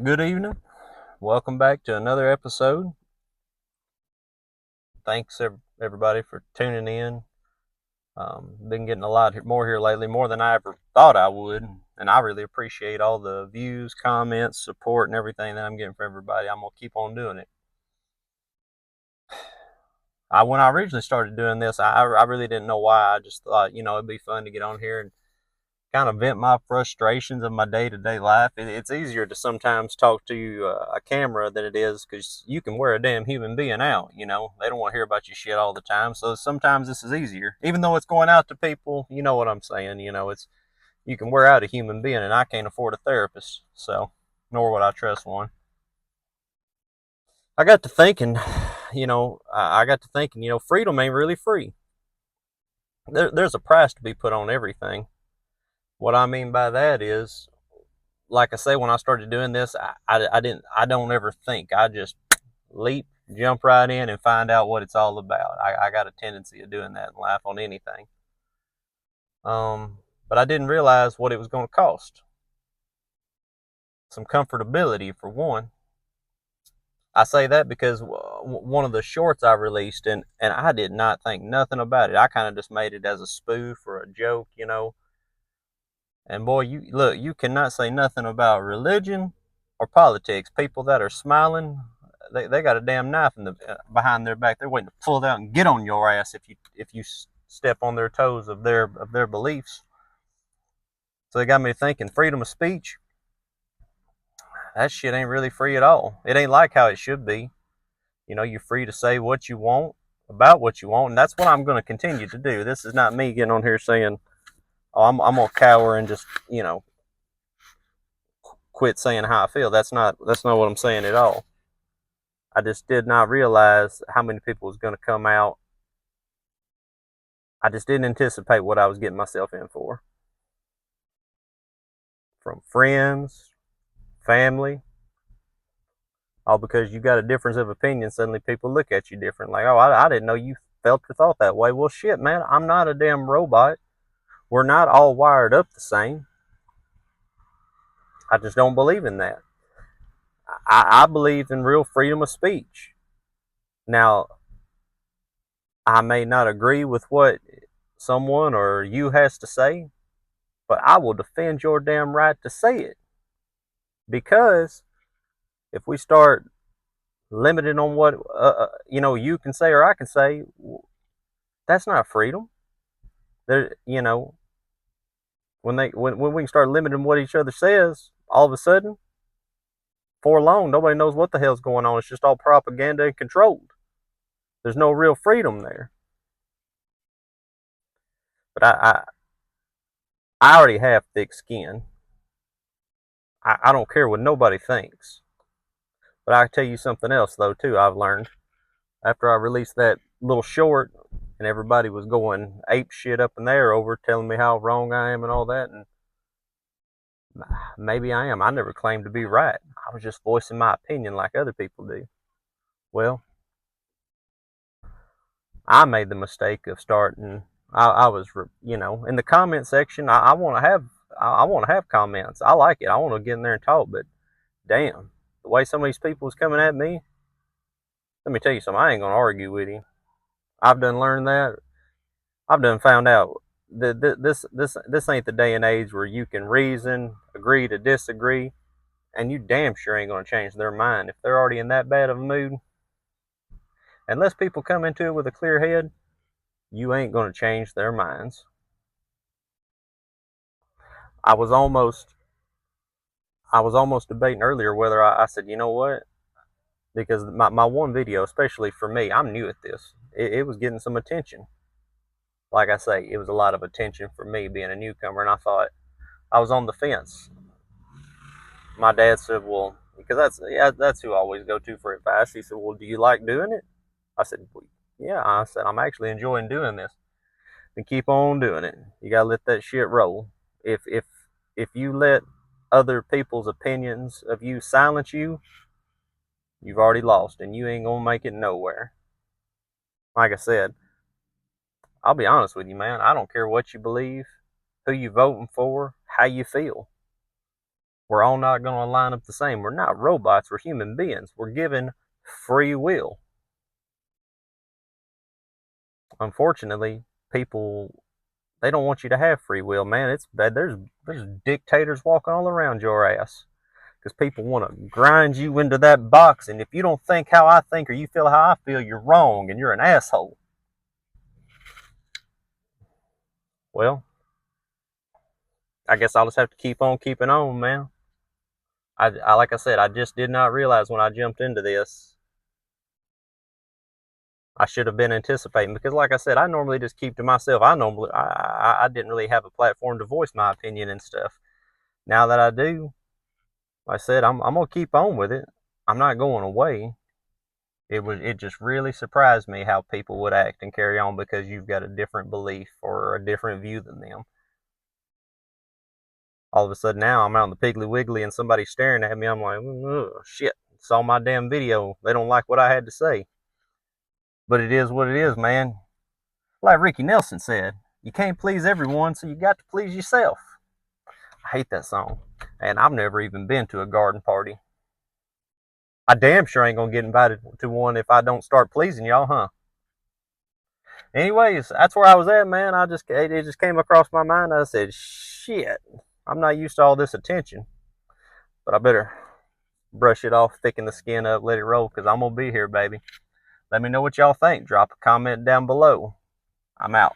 Good evening. Welcome back to another episode. Thanks everybody for tuning in. Been getting a lot more here lately, more than I ever thought I would, and I really appreciate all the views, comments, support, and everything that I'm getting from everybody. I'm gonna keep on doing it. When I originally started doing this, I really didn't know why. I just thought it'd be fun to get on here and kind of vent my frustrations of my day to day life. It's easier to sometimes talk to a camera than it is because you can wear a damn human being out. They don't want to hear about your shit all the time. So sometimes this is easier, even though it's going out to people. You know what I'm saying? It's you can wear out a human being, and I can't afford a therapist, so nor would I trust one. I got to thinking, I got to thinking, freedom ain't really free. There's a price to be put on everything. What I mean by that is, like I say, when I started doing this, I don't ever think. I just leap, jump right in, and find out what it's all about. I got a tendency of doing that in life on anything. But I didn't realize what it was going to cost. Some comfortability, for one. I say that because one of the shorts I released, and I did not think nothing about it. I kind of just made it as a spoof or a joke. And boy, you look, you cannot say nothing about religion or politics. People that are smiling, they got a damn knife in the behind their back. They're waiting to pull it out and get on your ass if you step on their toes of their beliefs. So they got me thinking freedom of speech. That shit ain't really free at all. It ain't like how it should be. You're free to say what you want about what you want, and that's what I'm going to continue to do. This is not me getting on here saying, "Oh, I'm gonna cower and just quit saying how I feel." That's not what I'm saying at all. I just did not realize how many people was going to come out. I just didn't anticipate what I was getting myself in for. From friends, family, all because you got a difference of opinion. Suddenly people look at you different. Like, oh, I didn't know you felt or thought that way. Well, shit, man, I'm not a damn robot. We're not all wired up the same. I just don't believe in that. I believe in real freedom of speech. Now, I may not agree with what someone or you has to say, but I will defend your damn right to say it. Because if we start limiting on what you can say or I can say, that's not freedom. There, when we can start limiting what each other says, all of a sudden, for long, nobody knows what the hell's going on. It's just all propaganda and controlled. There's no real freedom there. But I already have thick skin. I don't care what nobody thinks. But I can tell you something else though too. I've learned after I released that little short, and everybody was going ape shit up in there over telling me how wrong I am and all that. And maybe I am. I never claimed to be right. I was just voicing my opinion like other people do. Well, I made the mistake of starting. I was, in the comment section. I want to have. I want to have comments. I like it. I want to get in there and talk. But damn, the way some of these people was coming at me. Let me tell you something. I ain't gonna argue with you. I've done learned that. I've done found out that this ain't the day and age where you can reason, agree to disagree, and you damn sure ain't gonna change their mind if they're already in that bad of a mood. Unless people come into it with a clear head, you ain't gonna change their minds. I was almost I was almost debating earlier whether I said, you know what? Because my one video, especially for me, I'm new at this. It was getting some attention. Like I say, it was a lot of attention for me being a newcomer, and I thought I was on the fence. My dad said, "Well, because that's who I always go to for advice." He said, "Well, do you like doing it?" I said, well, "Yeah." I said, "I'm actually enjoying doing this." And keep on doing it. You gotta let that shit roll. If you let other people's opinions of you silence you, you've already lost, and you ain't gonna make it nowhere. Like I said, I'll be honest with you, man. I don't care what you believe, who you voting for, how you feel. We're all not going to line up the same. We're not robots. We're human beings. We're given free will. Unfortunately, people, they don't want you to have free will, man. It's bad. There's dictators walking all around your ass because people want to grind you into that box. And if you don't think how I think or you feel how I feel, you're wrong and you're an asshole. Well, I guess I'll just have to keep on keeping on, man. I like I said, I just did not realize when I jumped into this. I should have been anticipating because, like I said, I normally just keep to myself. I didn't really have a platform to voice my opinion and stuff. Now that I do, like I said, I'm gonna keep on with it. I'm not going away. It just really surprised me how people would act and carry on because you've got a different belief or a different view than them. All of a sudden now I'm out in the Piggly Wiggly and somebody's staring at me. I'm like, oh, shit, saw my damn video. They don't like what I had to say. But it is what it is, man. Like Ricky Nelson said, you can't please everyone, so you got to please yourself. I hate that song. And I've never even been to a garden party. I damn sure ain't gonna get invited to one if I don't start pleasing y'all, huh? Anyways, that's where I was at, man. It just came across my mind. I said, shit, I'm not used to all this attention, but I better brush it off, thicken the skin up, let it roll, because I'm gonna be here, baby. Let me know what y'all think. Drop a comment down below. I'm out.